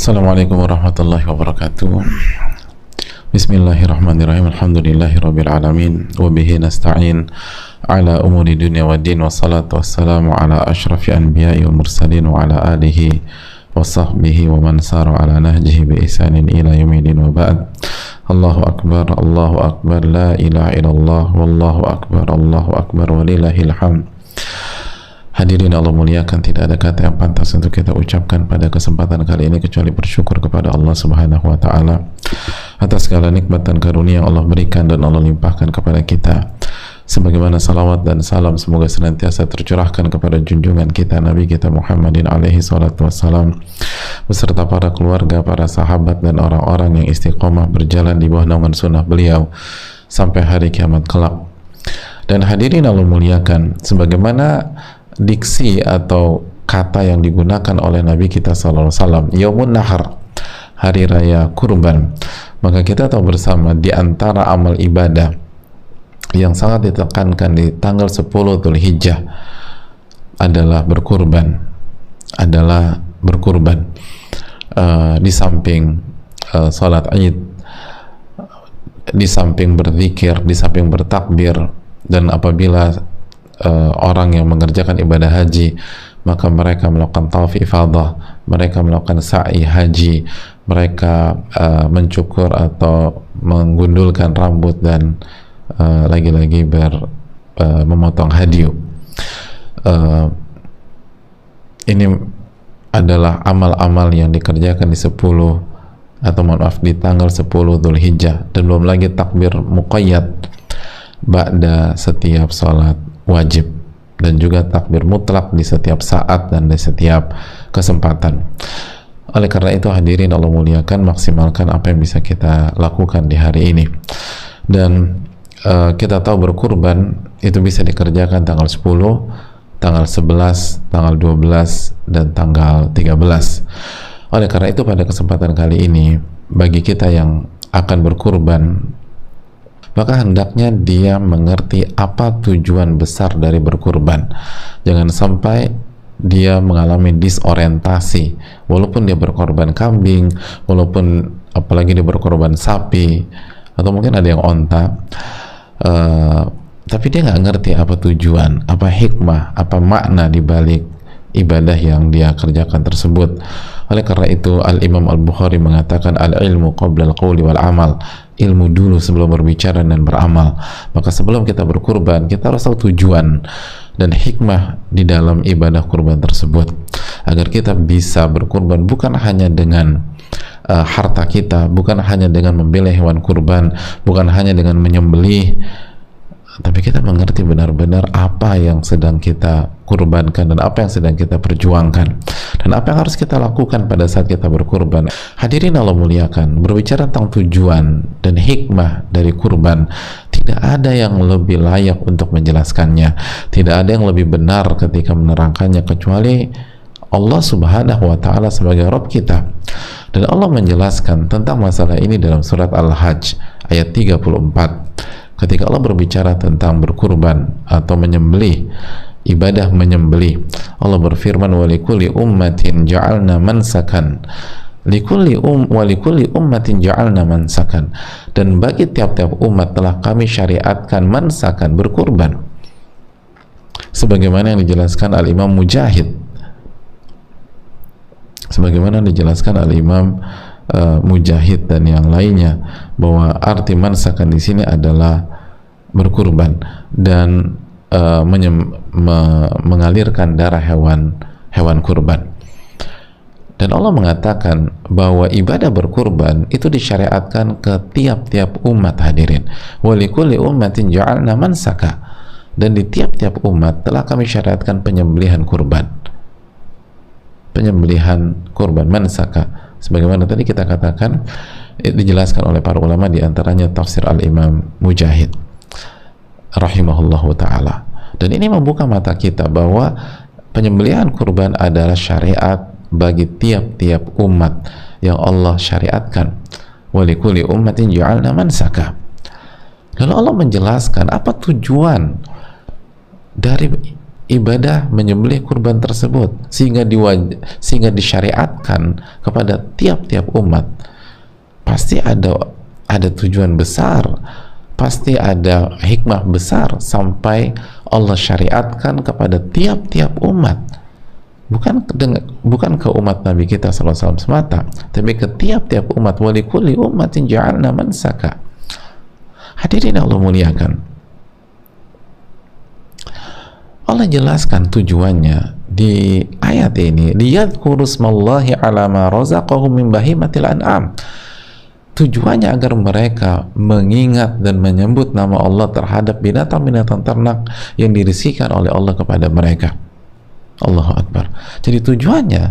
Assalamualaikum warahmatullahi wabarakatuh. Bismillahirrahmanirrahim. Alhamdulillahirabbil alamin wa bihi nasta'in ala umuri dunya waddin, wassalatu wassalamu ala asyrafil anbiya'i wal mursalin wa ala alihi wa sahbihi wa man sara ala nahjihi bi ihsanin ila yaumil wa ba'd. Allahu akbar, la ilaha illallah, wallahu akbar walillahil hamd. Hadirin Allah muliakan, tidak ada kata yang pantas untuk kita ucapkan pada kesempatan kali ini kecuali bersyukur kepada Allah Subhanahu wa taala atas segala nikmat dan karunia yang Allah berikan dan Allah limpahkan kepada kita. Sebagaimana salawat dan salam semoga senantiasa tercurahkan kepada junjungan kita Nabi kita Muhammadin alaihi salatu wassalam beserta para keluarga, para sahabat dan orang-orang yang istiqomah berjalan di bawah naungan sunnah beliau sampai hari kiamat kelak. Dan hadirin Allah muliakan, sebagaimana diksi atau kata yang digunakan oleh Nabi kita SAW, Yaumun Nahar, hari raya kurban, maka kita tahu bersama di antara amal ibadah yang sangat ditekankan di tanggal 10 Dzulhijjah adalah berkurban, di samping salat Id, di samping berzikir, di samping bertakbir, dan apabila orang yang mengerjakan ibadah haji maka mereka melakukan tawaf ifadah, mereka melakukan sa'i haji, mereka mencukur atau menggundulkan rambut dan lagi-lagi memotong hadyu. Ini adalah amal-amal yang dikerjakan di 10 atau maaf di tanggal 10 Dzulhijjah, dan belum lagi takbir muqayyad ba'da setiap salat wajib, dan juga takbir mutlak di setiap saat dan di setiap kesempatan. Oleh karena itu hadirin Allah muliakan, maksimalkan apa yang bisa kita lakukan di hari ini. Dan kita tahu berkurban itu bisa dikerjakan tanggal 10, tanggal 11, tanggal 12, dan tanggal 13. Oleh karena itu pada kesempatan kali ini bagi kita yang akan berkurban, maka hendaknya dia mengerti apa tujuan besar dari berkurban. Jangan sampai dia mengalami disorientasi, walaupun dia berkorban kambing, walaupun apalagi dia berkorban sapi, atau mungkin ada yang onta, tapi dia nggak ngerti apa tujuan, apa hikmah, apa makna di balik ibadah yang dia kerjakan tersebut. Oleh karena itu Al-Imam Al-Bukhari mengatakan al-ilmu qabla al-qawli wal amal, ilmu dulu sebelum berbicara dan beramal. Maka sebelum kita berkurban, kita harus tahu tujuan dan hikmah di dalam ibadah kurban tersebut, agar kita bisa berkurban bukan hanya dengan harta kita, bukan hanya dengan membeli hewan kurban, bukan hanya dengan menyembelih, tapi kita mengerti benar-benar apa yang sedang kita kurbankan dan apa yang sedang kita perjuangkan dan apa yang harus kita lakukan pada saat kita berkurban. Hadirin Allah muliakan, berbicara tentang tujuan dan hikmah dari kurban, tidak ada yang lebih layak untuk menjelaskannya, tidak ada yang lebih benar ketika menerangkannya kecuali Allah Subhanahu wa ta'ala sebagai Rabb kita. Dan Allah menjelaskan tentang masalah ini dalam surat Al-Hajj ayat 34 ketika Allah berbicara tentang berkurban atau menyembelih, ibadah menyembelih. Allah berfirman, walikulli ummatin ja'alna mansakan walikulli ummatin ja'alna mansakan, dan bagi tiap-tiap umat telah kami syariatkan mansakan, berkurban, sebagaimana yang dijelaskan Al-Imam Mujahid, sebagaimana dijelaskan Al-Imam Mujahid dan yang lainnya, bahwa arti mansakan di sini adalah berkurban dan mengalirkan darah hewan kurban. Dan Allah mengatakan bahwa ibadah berkurban itu disyariatkan ke tiap-tiap umat. Hadirin, walikulli ummatin ja'alna mansaka, dan di tiap-tiap umat telah kami syariatkan penyembelihan kurban, mansaka, sebagaimana tadi kita katakan dijelaskan oleh para ulama, di antaranya tafsir Al-Imam Mujahid rahimahullahu ta'ala. Dan ini membuka mata kita bahwa penyembelihan kurban adalah syariat bagi tiap-tiap umat yang Allah syariatkan. Walikulli ummatin ja'alna mansaka. Lalu Allah menjelaskan apa tujuan dari ibadah menyembelih kurban tersebut sehingga disyariatkan kepada tiap-tiap umat, pasti ada tujuan besar, pasti ada hikmah besar sampai Allah syariatkan kepada tiap-tiap umat, bukan ke umat Nabi kita SAW semata, tapi ke tiap-tiap umat. Walikulli ummatin ja'alna mansaka. Hadirin Allah muliakan, Allah jelaskan tujuannya di ayat ini, liyadhkuru smallahi ala ma razaqahum min bahimatil an'am. Tujuannya agar mereka mengingat dan menyebut nama Allah terhadap binatang-binatang ternak yang dirisikan oleh Allah kepada mereka. Allahu Akbar. Jadi tujuannya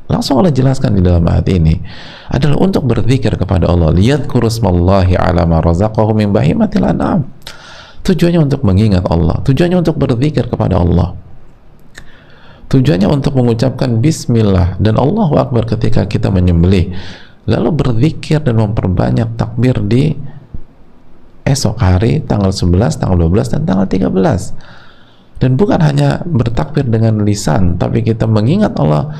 langsung Allah jelaskan di dalam ayat ini adalah untuk berzikir kepada Allah. Liyadhkuru smallahi ala ma razaqahum min bahimatil an'am. Tujuannya untuk mengingat Allah, tujuannya untuk berzikir kepada Allah, tujuannya untuk mengucapkan bismillah dan Allahu Akbar ketika kita menyembelih, lalu berzikir dan memperbanyak takbir di esok hari tanggal 11, tanggal 12, dan tanggal 13. Dan bukan hanya bertakbir dengan lisan, tapi kita mengingat Allah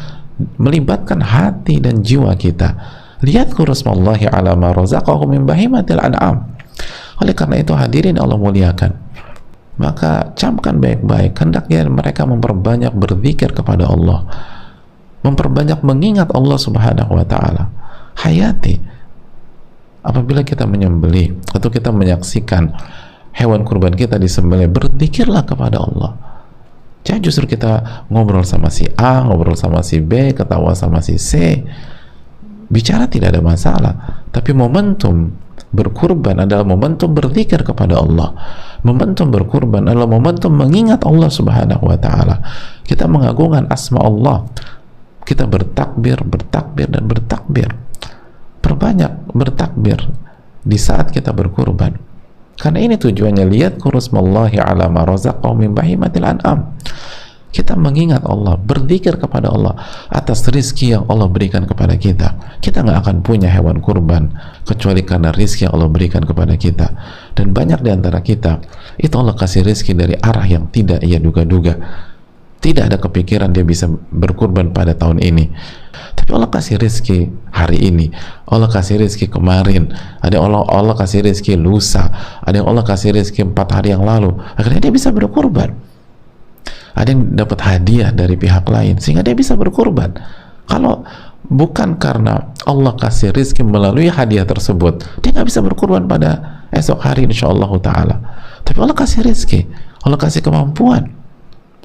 melibatkan hati dan jiwa kita. Liyadhkuru smallahi ala ma razaqahum min bahimatil an'am. Oleh karena itu hadirin Allah muliakan, maka camkan baik-baik, hendaknya mereka memperbanyak berzikir kepada Allah, memperbanyak mengingat Allah Subhanahu wa ta'ala. Hayati, apabila kita menyembelih atau kita menyaksikan hewan kurban kita disembelih, berzikirlah kepada Allah. Jangan justru kita ngobrol sama si A, ngobrol sama si B, ketawa sama si C. Bicara tidak ada masalah, tapi momentum berkurban adalah momentum berzikir kepada Allah. Momentum berkurban adalah momentum mengingat Allah Subhanahu wa ta'ala. Kita mengagungkan asma Allah, kita bertakbir, dan bertakbir. Perbanyak bertakbir di saat kita berkurban, karena ini tujuannya, liyadhkuru smallahi ala ma razaqahum min bahimatil an'am. Kita mengingat Allah, berzikir kepada Allah atas rizki yang Allah berikan kepada kita. Kita nggak akan punya hewan kurban kecuali karena rizki yang Allah berikan kepada kita. Dan banyak di antara kita itu Allah kasih rizki dari arah yang tidak ia duga-duga. Tidak ada kepikiran dia bisa berkurban pada tahun ini, tapi Allah kasih rizki hari ini, Allah kasih rizki kemarin, ada yang Allah kasih rizki lusa, ada yang Allah kasih rizki 4 hari yang lalu, akhirnya dia bisa berkurban. Ada yang dapat hadiah dari pihak lain sehingga dia bisa berkurban. Kalau bukan karena Allah kasih rizki melalui hadiah tersebut, dia nggak bisa berkurban pada esok hari insyaallah ta'ala. Tapi Allah kasih rizki, Allah kasih kemampuan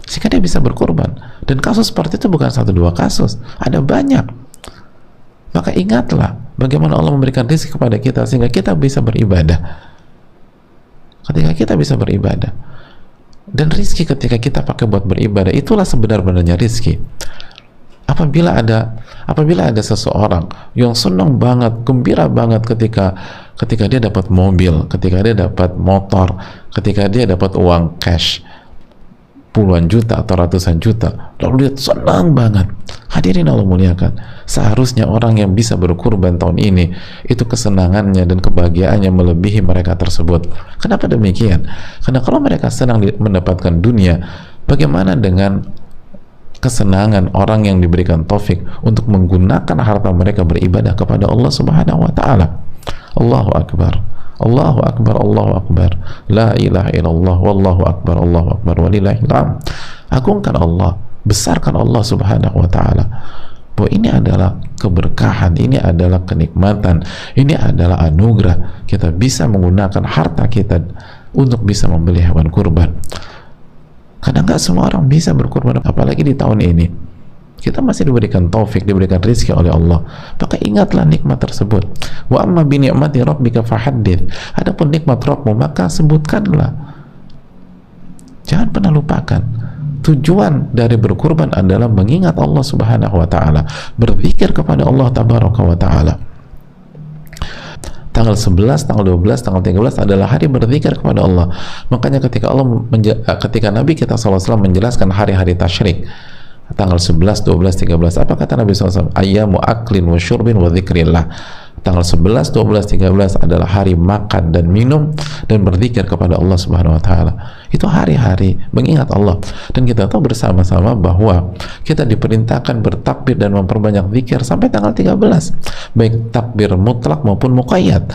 sehingga dia bisa berkurban. Dan kasus seperti itu bukan 1-2 kasus, ada banyak. Maka ingatlah bagaimana Allah memberikan rizki kepada kita sehingga kita bisa beribadah. Ketika kita bisa beribadah, dan rizki ketika kita pakai buat beribadah, itulah sebenar-benarnya rizki. Apabila ada seseorang yang senang banget, gembira banget ketika dia dapat mobil, ketika dia dapat motor, ketika dia dapat uang cash puluhan juta atau ratusan juta, lalu dia senang banget. Hadirin Allah muliakan, seharusnya orang yang bisa berkurban tahun ini itu kesenangannya dan kebahagiaannya melebihi mereka tersebut. Kenapa demikian? Karena kalau mereka senang mendapatkan dunia, bagaimana dengan kesenangan orang yang diberikan taufik untuk menggunakan harta mereka beribadah kepada Allah Subhanahu wa ta'ala? Allahu Akbar, Allahu Akbar, Allahu Akbar, la ilaha illallah, wallahu akbar, Allahu Akbar, walillahil hamd. Agungkan Allah, besarkan Allah Subhanahu wa ta'ala, bahwa ini adalah keberkahan, ini adalah kenikmatan, ini adalah anugerah. Kita bisa menggunakan harta kita untuk bisa membeli hewan kurban, karena nggak semua orang bisa berkurban, apalagi di tahun ini. Kita masih diberikan taufik, diberikan rizki oleh Allah, maka ingatlah nikmat tersebut. Wa amma bi ni'mati rabbika fahaddits. Adapun nikmat Rabbmu maka sebutkanlah. Jangan pernah lupakan. Tujuan dari berkurban adalah mengingat Allah Subhanahu wa ta'ala, berzikir kepada Allah Tabaraka wa ta'ala. Tanggal 11, tanggal 12, tanggal 13 adalah hari berzikir kepada Allah. Makanya ketika Nabi kita SAW menjelaskan hari-hari tasyrik, tanggal 11, 12, 13, apa kata Nabi SAW? Ayyamu aklin wa syurbin wa dzikrillah. Tanggal 11, 12, 13 adalah hari makan dan minum dan berzikir kepada Allah Subhanahu wa taala. Itu hari-hari mengingat Allah, dan kita tahu bersama-sama bahwa kita diperintahkan bertakbir dan memperbanyak zikir sampai tanggal 13, baik takbir mutlak maupun muqayyad.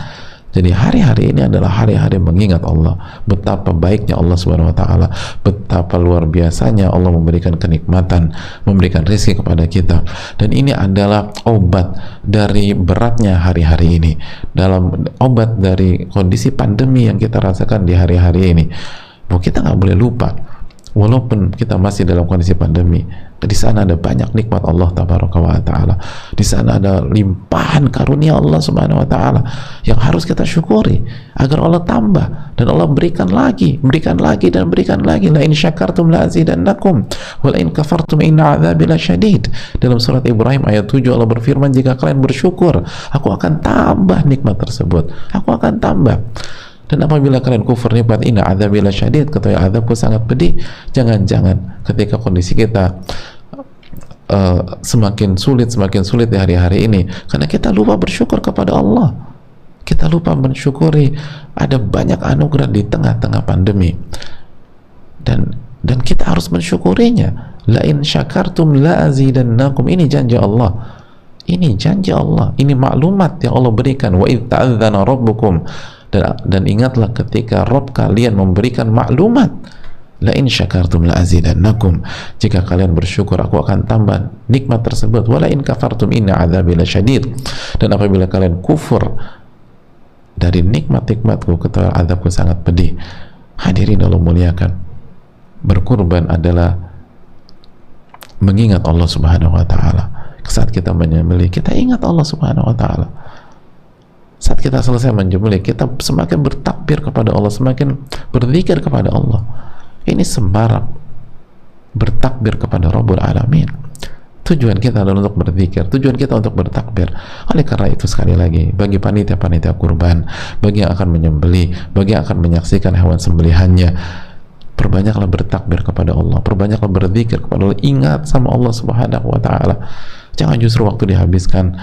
Jadi hari-hari ini adalah hari-hari mengingat Allah, betapa baiknya Allah Subhanahu wa taala, betapa luar biasanya Allah memberikan kenikmatan, memberikan rezeki kepada kita. Dan ini adalah obat dari beratnya hari-hari ini, dalam obat dari kondisi pandemi yang kita rasakan di hari-hari ini. Bahwa kita nggak boleh lupa, walaupun kita masih dalam kondisi pandemi, di sana ada banyak nikmat Allah Tabaraka wa Ta'ala. Di sana ada limpahan karunia Allah Subhanahu wa Ta'ala yang harus kita syukuri agar Allah tambah, dan Allah berikan lagi dan berikan lagi. La in syakartum la azidannakum wa la in kafartum inna adzabi lasyadid. Dalam surat Ibrahim ayat 7 Allah berfirman, jika kalian bersyukur, aku akan tambah nikmat tersebut, aku akan tambah. Dan apabila kalian kufur nikmat, inna adzabi lasyadid, kata azabku sangat pedih. Jangan-jangan ketika kondisi kita semakin sulit di hari-hari ini, karena kita lupa bersyukur kepada Allah, kita lupa mensyukuri ada banyak anugerah di tengah-tengah pandemi, dan kita harus mensyukurinya. La in syakartum la azidannakum, ini janji Allah, ini janji Allah, ini maklumat yang Allah berikan. Wa idz ta'adzana rabbukum, dan ingatlah ketika Rabb kalian memberikan maklumat, la in syakartum la azidannakum, jika kalian bersyukur aku akan tambah nikmat tersebut, wala in kafartum inna adzabi lasyadid, dan apabila kalian kufur dari nikmat-nikmatku, kata azabku sangat pedih. Hadirin Allah muliakan, berkurban adalah mengingat Allah Subhanahu wa taala. Saat kita menyembelih, kita ingat Allah Subhanahu wa taala. Saat kita selesai menyembelih, kita semakin bertakbir kepada Allah, semakin berzikir kepada Allah. Ini sembara bertakbir kepada Rabbul Alamin. Tujuan kita adalah untuk berzikir, tujuan kita untuk bertakbir. Oleh karena itu, sekali lagi, bagi panitia-panitia kurban, bagi yang akan menyembelih, bagi yang akan menyaksikan hewan sembelihannya, perbanyaklah bertakbir kepada Allah, perbanyaklah berzikir kepada Allah, ingat sama Allah Subhanahu wa taala. Jangan justru waktu dihabiskan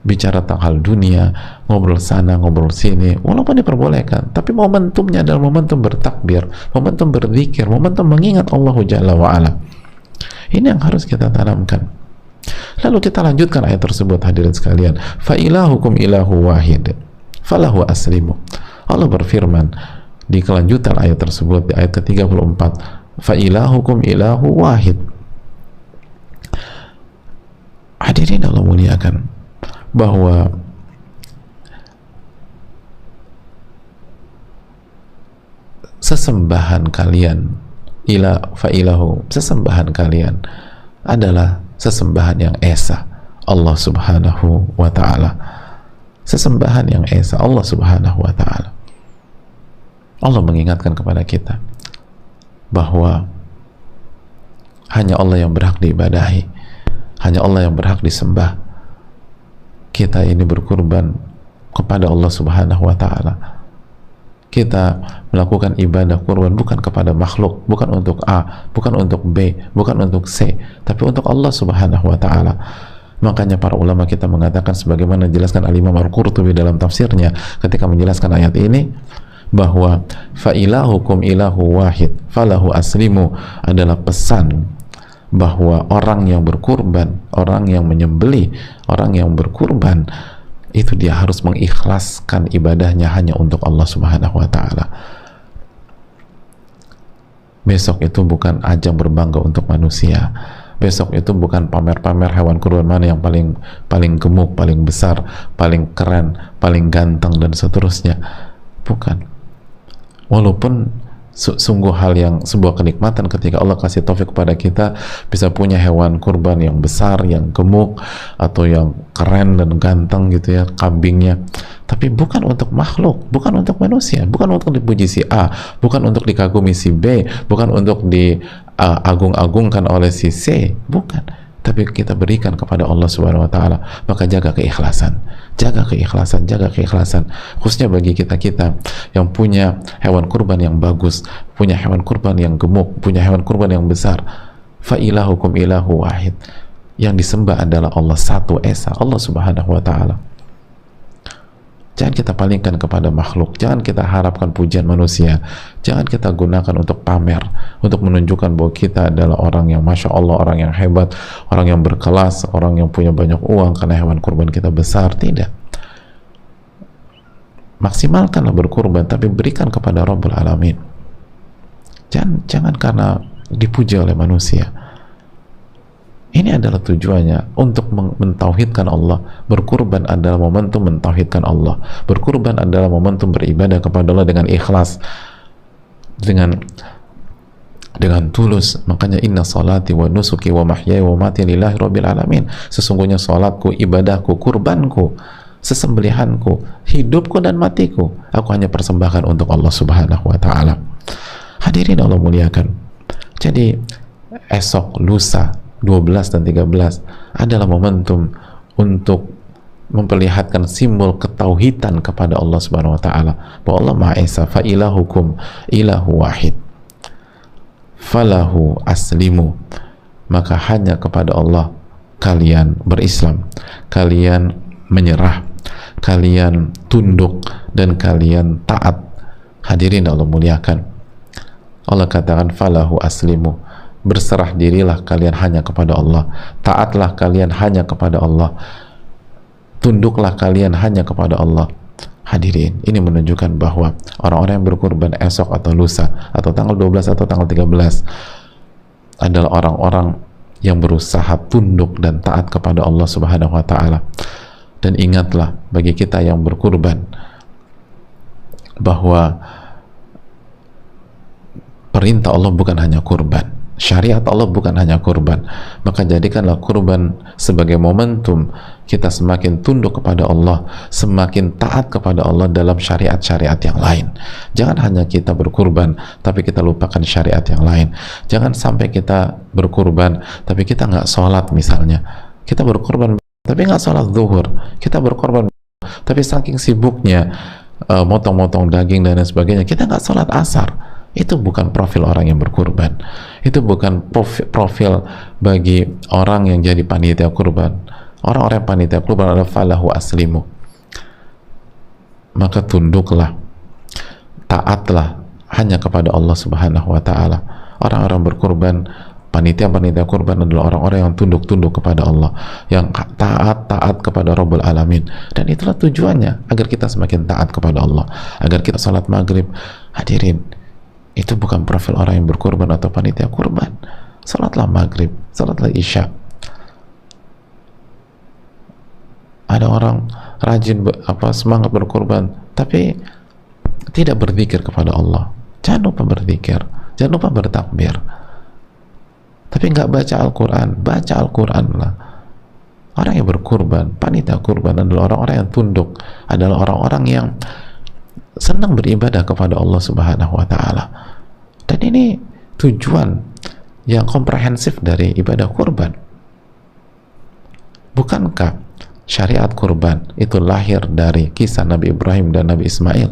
bicara tentang dunia, ngobrol sana, ngobrol sini, walaupun diperbolehkan, tapi momentumnya adalah momentum bertakbir, momentum berzikir, momentum mengingat Allah Jalla wa'ala. Ini yang harus kita tanamkan. Lalu kita lanjutkan ayat tersebut, hadirin sekalian. Fa ilahukum ilahu wahid falahu aslimu. Allah berfirman di kelanjutan ayat tersebut, di ayat ke-34, fa ilahukum ilahu wahid. Hadirin Allah muliakan, bahwa sesembahan kalian, sesembahan kalian adalah sesembahan yang esa, Allah Subhanahu wa ta'ala. Sesembahan yang esa, Allah Subhanahu wa ta'ala. Allah mengingatkan kepada kita bahwa hanya Allah yang berhak diibadahi, hanya Allah yang berhak disembah. Kita ini berkurban kepada Allah Subhanahu wa ta'ala. Kita melakukan ibadah kurban bukan kepada makhluk, bukan untuk A, bukan untuk B, bukan untuk C, tapi untuk Allah Subhanahu wa ta'ala. Makanya para ulama kita mengatakan, sebagaimana dijelaskan Al-Imam Al-Qurtubi dalam tafsirnya ketika menjelaskan ayat ini, bahwa fa ilahukum ilahu wahid falahu aslimu adalah pesan bahwa orang yang berkurban, orang yang menyembelih, orang yang berkurban, itu dia harus mengikhlaskan ibadahnya hanya untuk Allah Subhanahu wa ta'ala. Besok itu bukan ajang berbangga untuk manusia. Besok itu bukan pamer-pamer hewan kurban mana yang paling gemuk, paling besar, paling keren, paling ganteng, dan seterusnya. Bukan. Walaupun sungguh hal yang sebuah kenikmatan ketika Allah kasih taufik kepada kita bisa punya hewan kurban yang besar, yang gemuk, atau yang keren dan ganteng gitu ya, kambingnya. Tapi bukan untuk makhluk, bukan untuk manusia, bukan untuk dipuji si A, bukan untuk dikagumi si B, bukan untuk diagung-agungkan oleh si C, bukan. Tapi kita berikan kepada Allah Subhanahu wa ta'ala. Maka jaga keikhlasan, jaga keikhlasan, jaga keikhlasan, khususnya bagi kita-kita yang punya hewan kurban yang bagus, punya hewan kurban yang gemuk, punya hewan kurban yang besar. Fa ilahukum ilahu wahid, yang disembah adalah Allah satu esa, Allah Subhanahu wa ta'ala. Jangan kita palingkan kepada makhluk, jangan kita harapkan pujian manusia, jangan kita gunakan untuk pamer, untuk menunjukkan bahwa kita adalah orang yang Masya Allah, orang yang hebat, orang yang berkelas, orang yang punya banyak uang karena hewan kurban kita besar. Tidak. Maksimalkanlah berkurban, tapi berikan kepada Rabbul Alamin. Jangan karena dipuji oleh manusia. Ini adalah tujuannya, untuk mentauhidkan Allah. Berkurban adalah momentum mentauhidkan Allah. Berkurban adalah momentum beribadah kepada Allah dengan ikhlas, dengan tulus. Makanya inna salati wa nusuki wa mahyaya wa mati lillahi rabbil alamin. Sesungguhnya salatku, ibadahku, kurbanku, sesembelihanku, hidupku dan matiku, aku hanya persembahkan untuk Allah Subhanahu wa taala. Hadirin Allah muliakan. Jadi esok, lusa 12 dan 13 adalah momentum untuk memperlihatkan simbol ketauhidan kepada Allah Subhanahu wa taala, bahwa Allah Maha Esa, fa ilahukum ilahu wahid falahu aslimu, maka hanya kepada Allah kalian berislam, kalian menyerah, kalian tunduk, dan kalian taat. Hadirin Allah muliakan, Allah katakan falahu aslimu, berserah dirilah kalian hanya kepada Allah, taatlah kalian hanya kepada Allah, tunduklah kalian hanya kepada Allah. Hadirin, ini menunjukkan bahwa orang-orang yang berkurban esok atau lusa atau tanggal 12 atau tanggal 13 adalah orang-orang yang berusaha tunduk dan taat kepada Allah Subhanahu wa taala. Dan ingatlah, bagi kita yang berkurban, bahwa perintah Allah bukan hanya kurban, syariat Allah bukan hanya kurban. Maka jadikanlah kurban sebagai momentum kita semakin tunduk kepada Allah, semakin taat kepada Allah dalam syariat-syariat yang lain. Jangan hanya kita berkurban tapi kita lupakan syariat yang lain. Jangan sampai kita berkurban tapi kita nggak sholat. Misalnya kita berkurban tapi nggak sholat zuhur, kita berkorban tapi saking sibuknya motong-motong daging dan lain sebagainya, kita nggak sholat asar. Itu bukan profil orang yang berkurban, itu bukan profil bagi orang yang jadi panitia kurban. Orang-orang panitia kurban adalah falahu aslimu, maka tunduklah, taatlah hanya kepada Allah Subhanahu wa taala. Orang-orang berkurban, panitia-panitia kurban adalah orang-orang yang tunduk-tunduk kepada Allah, yang taat kepada Rabbul Alamin. Dan itulah tujuannya, agar kita semakin taat kepada Allah, agar kita salat maghrib. Hadirin, itu bukan profil orang yang berkurban atau panitia kurban. Salatlah maghrib, salatlah isya. Ada orang rajin semangat berkurban tapi tidak berzikir kepada Allah. Jangan lupa berzikir, jangan lupa bertakbir, tapi nggak baca Al-Quran. Baca Al-Quran lah. Orang yang berkurban, panitia kurban adalah orang-orang yang tunduk, adalah orang-orang yang senang beribadah kepada Allah Subhanahu wa taala. Dan ini tujuan yang komprehensif dari ibadah kurban. Bukankah syariat kurban itu lahir dari kisah Nabi Ibrahim dan Nabi Ismail?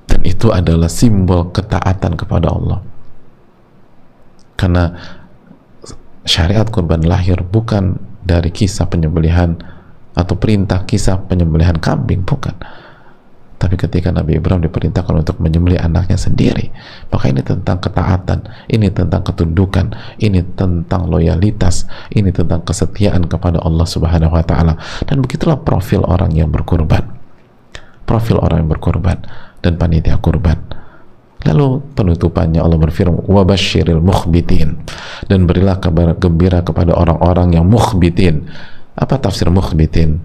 Dan itu adalah simbol ketaatan kepada Allah. Karena syariat kurban lahir bukan dari kisah penyembelihan atau perintah kisah penyembelihan kambing, bukan. Tapi ketika Nabi Ibrahim diperintahkan untuk menyembelih anaknya sendiri, maka ini tentang ketaatan, ini tentang ketundukan, ini tentang loyalitas, ini tentang kesetiaan kepada Allah Subhanahu wa taala. Dan begitulah profil orang yang berkurban. Profil orang yang berkurban dan panitia kurban. Lalu penutupannya Allah berfirman, "Wabasyiril mukhbitin." Dan berilah kabar gembira kepada orang-orang yang mukhbitin. Apa tafsir mukhbitin?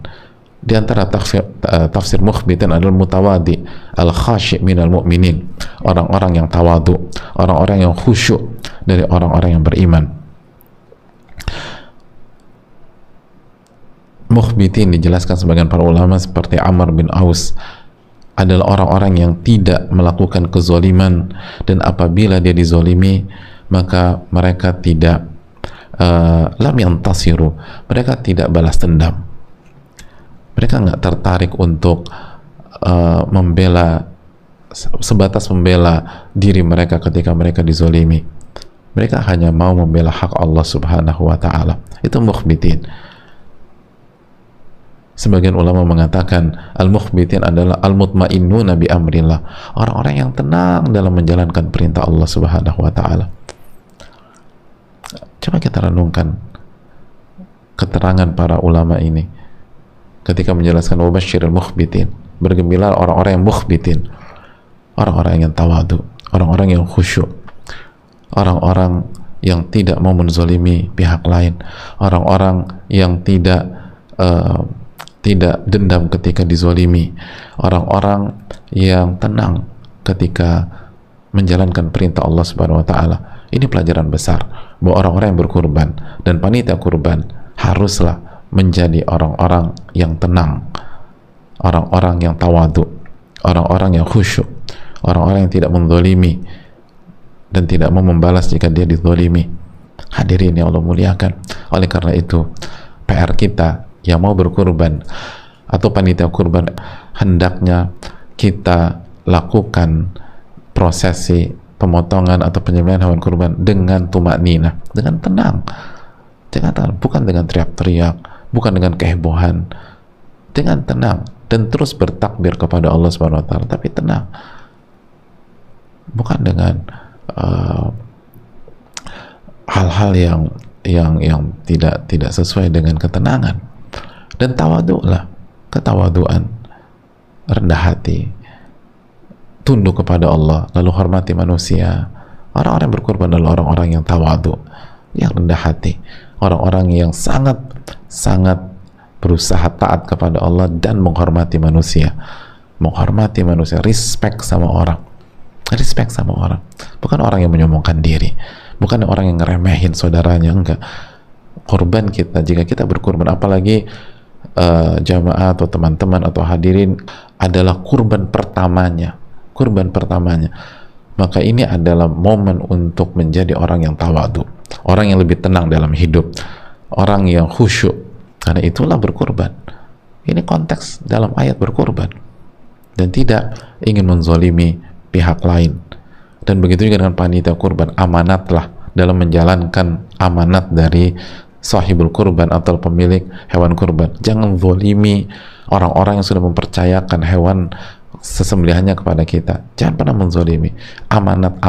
Di antara tafsir mukhbitin adalah mutawadi, al-khashi' minal mu'minin, orang-orang yang tawadu, orang-orang yang khusyuk dari orang-orang yang beriman. Mukhbitin dijelaskan sebagian para ulama seperti Amr bin Aus adalah orang-orang yang tidak melakukan kezaliman, dan apabila dia dizalimi maka mereka tidak lam yantasiru, mereka tidak balas dendam. Mereka nggak tertarik untuk sebatas membela diri mereka ketika mereka dizolimi. Mereka hanya mau membela hak Allah Subhanahu wa ta'ala. Itu mukhbitin. Sebagian ulama mengatakan al-mukhbitin adalah al-mutmainnuna bi amrillah, orang-orang yang tenang dalam menjalankan perintah Allah Subhanahu wa taala. Coba kita renungkan keterangan para ulama ini ketika menjelaskan wabasyiril mukhbitin, bergembira orang-orang yang mukhbitin, orang-orang yang tawadu, orang-orang yang khusyuk, orang-orang yang tidak mau menzalimi pihak lain, orang-orang yang tidak dendam ketika dizalimi, orang-orang yang tenang ketika menjalankan perintah Allah Subhanahu wa taala. Ini pelajaran besar bahwa orang-orang yang berkurban dan panitia kurban haruslah menjadi orang-orang yang tenang, orang-orang yang tawadu, orang-orang yang khusyuk, orang-orang yang tidak menzalimi dan tidak mau membalas jika dia dizalimi. Hadirin yang Allah muliakan, oleh karena itu PR kita yang mau berkurban atau panitia kurban, hendaknya kita lakukan prosesi pemotongan atau penyembelihan hewan kurban dengan tumakninah, dengan tenang, bukan dengan teriak-teriak, bukan dengan kehebohan, dengan tenang dan terus bertakbir kepada Allah Subhanahu wa taala, tapi tenang, bukan dengan hal-hal yang tidak sesuai dengan ketenangan. Dan tawaduklah, ketawaduan, rendah hati, tunduk kepada Allah, lalu hormati manusia. Orang-orang yang berkorban adalah orang-orang yang tawadu, yang rendah hati, orang-orang yang sangat berusaha taat kepada Allah dan menghormati manusia, respect sama orang, bukan orang yang menyombongkan diri, bukan orang yang ngeremehin saudaranya, enggak. Korban kita, jika kita berkorban, apalagi jamaah atau teman-teman atau hadirin, adalah kurban pertamanya, maka ini adalah momen untuk menjadi orang yang tawadu, orang yang lebih tenang dalam hidup, orang yang khusyuk. Karena itulah berkorban. Ini konteks dalam ayat berkorban, dan tidak ingin menzalimi pihak lain. Dan begitu juga dengan panitia kurban, amanatlah dalam menjalankan amanat dari sahibul kurban atau pemilik hewan kurban. Jangan zalimi orang-orang yang sudah mempercayakan hewan sesembelihannya kepada kita. Jangan pernah menzalimi. Amanat.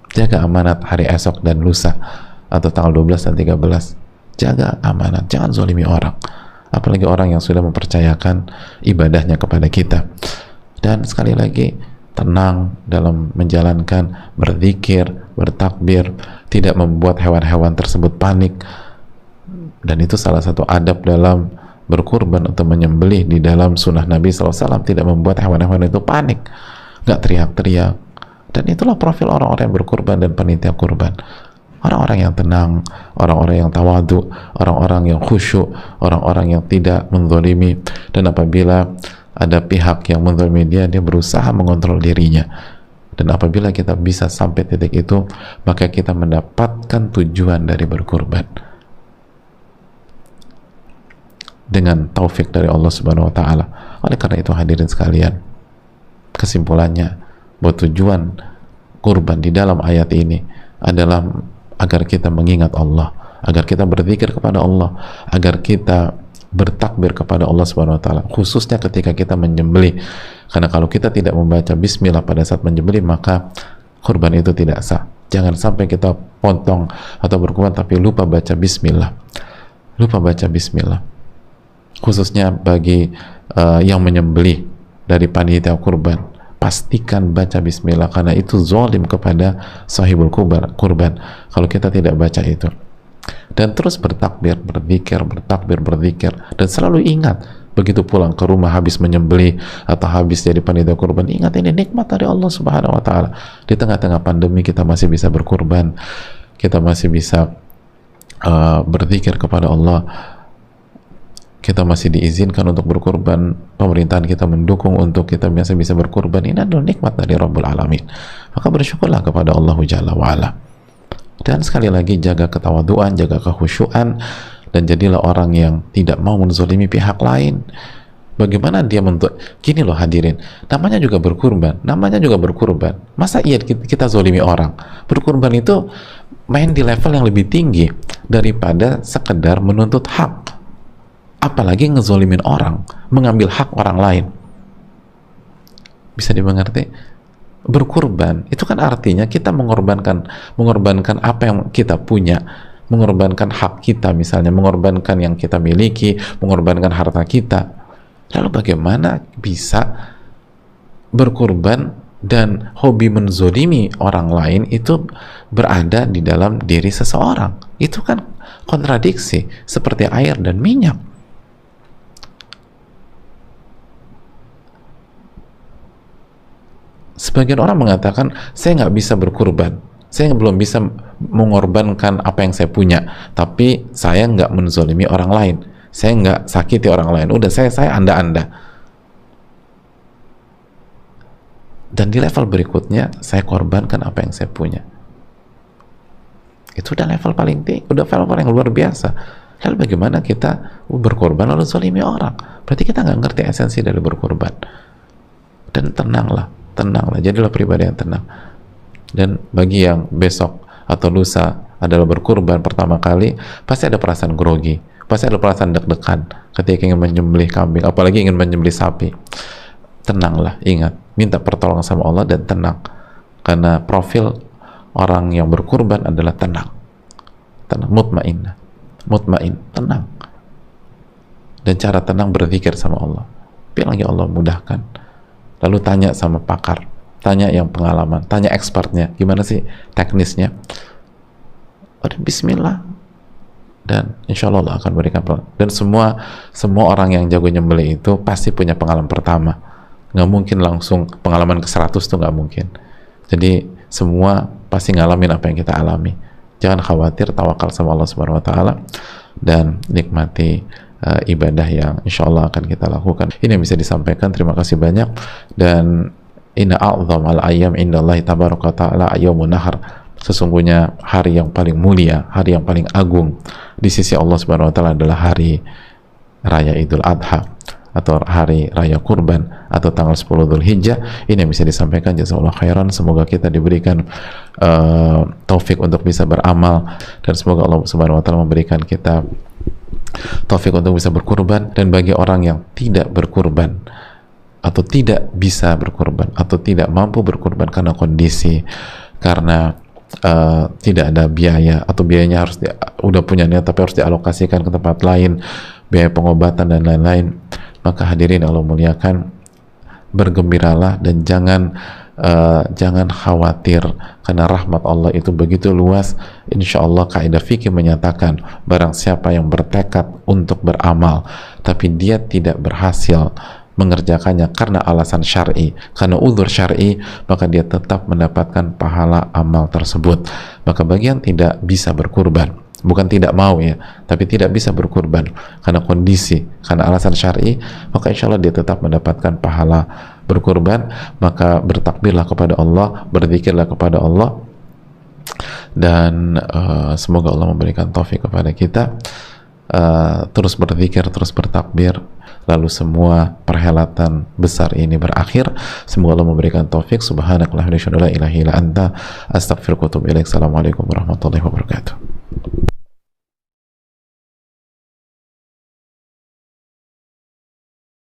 Jaga amanat hari esok dan lusa, atau tanggal 12 dan 13. Jaga amanat, jangan zalimi orang, apalagi orang yang sudah mempercayakan ibadahnya kepada kita. Dan sekali lagi, tenang dalam menjalankan, berzikir, bertakbir, tidak membuat hewan-hewan tersebut panik. Dan itu salah satu adab dalam berkurban atau menyembelih di dalam sunnah Nabi SAW, tidak membuat hewan-hewan itu panik, nggak teriak-teriak. Dan itulah profil orang-orang yang berkurban dan panitia kurban, orang-orang yang tenang, orang-orang yang tawadu, orang-orang yang khusyuk, orang-orang yang tidak menzalimi. Dan apabila ada pihak yang menzalimi dia berusaha mengontrol dirinya. Dan apabila kita bisa sampai titik itu, maka kita mendapatkan tujuan dari berkurban dengan taufik dari Allah Subhanahu wa taala. Oleh karena itu, hadirin sekalian, kesimpulannya bahwa tujuan kurban di dalam ayat ini adalah agar kita mengingat Allah, agar kita berzikir kepada Allah, agar kita bertakbir kepada Allah Subhanahu wa taala, khususnya ketika kita menyembelih. Karena kalau kita tidak membaca bismillah pada saat menyembelih, maka kurban itu tidak sah. Jangan sampai kita potong atau berkurban tapi lupa baca bismillah. Khususnya bagi yang menyembelih dari panitia kurban, pastikan baca bismillah, karena itu zalim kepada sahibul kurban kalau kita tidak baca itu. Dan terus bertakbir, berzikir, dan selalu ingat begitu pulang ke rumah habis menyembelih atau habis jadi panitia kurban, ingat ini nikmat dari Allah Subhanahu wa taala. Di tengah-tengah pandemi kita masih bisa berkurban, kita masih bisa berzikir kepada Allah, kita masih diizinkan untuk berkurban, pemerintahan kita mendukung untuk kita biasa bisa berkurban. Ini adalah nikmat dari Rabbul Alamin. Maka bersyukurlah kepada Allah Jalla wa'ala. Dan sekali lagi, jaga ketawaduan, jaga kekhusyuan, dan jadilah orang yang tidak mau menzalimi pihak lain. Bagaimana dia gini loh hadirin, namanya juga berkurban. Masa iya kita zalimi orang? Berkurban itu main di level yang lebih tinggi daripada sekedar menuntut hak, apalagi ngezolimin orang, mengambil hak orang lain. Bisa dimengerti? Berkurban itu kan artinya kita mengorbankan apa yang kita punya, mengorbankan hak kita, misalnya mengorbankan yang kita miliki, mengorbankan harta kita. Lalu bagaimana bisa berkurban dan hobi menzolimi orang lain itu berada di dalam diri seseorang? Itu kan kontradiksi, seperti air dan minyak. Sebagian orang mengatakan, saya nggak bisa berkurban, saya belum bisa mengorbankan apa yang saya punya, tapi saya nggak menzolimi orang lain, saya nggak sakiti orang lain, udah saya anda-anda. Dan di level berikutnya, saya korbankan apa yang saya punya. Itu udah level paling tinggi, udah level paling luar biasa. Lalu bagaimana kita berkorban lalu zolimi orang? Berarti kita nggak ngerti esensi dari berkorban. Dan tenanglah, jadilah pribadi yang tenang. Dan bagi yang besok atau lusa adalah berkurban pertama kali, pasti ada perasaan grogi, pasti ada perasaan deg-degan ketika ingin menyembelih kambing, apalagi ingin menyembelih sapi. Tenanglah, ingat, minta pertolongan sama Allah dan tenang, karena profil orang yang berkurban adalah tenang, mutmain, tenang. Dan cara tenang berzikir sama Allah, bilang ya Allah mudahkan, lalu tanya sama pakar, tanya yang pengalaman, tanya expertnya, gimana sih teknisnya, udah bismillah, dan insya Allah akan berikan pelan. Dan semua orang yang jago nyembelih itu pasti punya pengalaman pertama, nggak mungkin langsung pengalaman ke 100 tuh nggak mungkin. Jadi semua pasti ngalamin apa yang kita alami. Jangan khawatir, tawakal sama Allah Subhanahu Wa Taala dan nikmati ibadah yang insya Allah akan kita lakukan. Ini yang bisa disampaikan. Terima kasih banyak. Dan inna a'dhamal ayyam indallahi tabaraka ta'ala ayyamun nahar. Sesungguhnya hari yang paling mulia, hari yang paling agung di sisi Allah Subhanahu Wa Taala adalah hari raya Idul Adha atau hari raya kurban atau tanggal 10 Dzulhijjah. Ini yang bisa disampaikan. Jazakallahu khairan. Semoga kita diberikan taufik untuk bisa beramal, dan semoga Allah Subhanahu Wa Taala memberikan kita taufik untuk bisa berkurban. Dan bagi orang yang tidak berkurban atau tidak bisa berkurban atau tidak mampu berkurban karena kondisi, karena tidak ada biaya atau biayanya harus udah punya niat tapi harus dialokasikan ke tempat lain, biaya pengobatan dan lain-lain, maka hadirin Allah muliakan, bergembiralah dan jangan khawatir, karena rahmat Allah itu begitu luas. Insya Allah kaidah fikih menyatakan, barang siapa yang bertekad untuk beramal tapi dia tidak berhasil mengerjakannya karena alasan syar'i, karena uzur syar'i, maka dia tetap mendapatkan pahala amal tersebut. Maka bagi yang tidak bisa berkurban, bukan tidak mau ya, tapi tidak bisa berkurban karena kondisi, karena alasan syar'i, maka insya Allah dia tetap mendapatkan pahala berkurban. Maka bertakbirlah kepada Allah, berzikirlah kepada Allah, dan semoga Allah memberikan taufik kepada kita, terus berzikir, terus bertakbir, lalu semua perhelatan besar ini berakhir. Semoga Allah memberikan taufik. Subhanakallahumma wa bihamdika, la ilaha illa anta, astaghfiruka wa atubu ilaik. Assalamualaikum warahmatullahi wabarakatuh.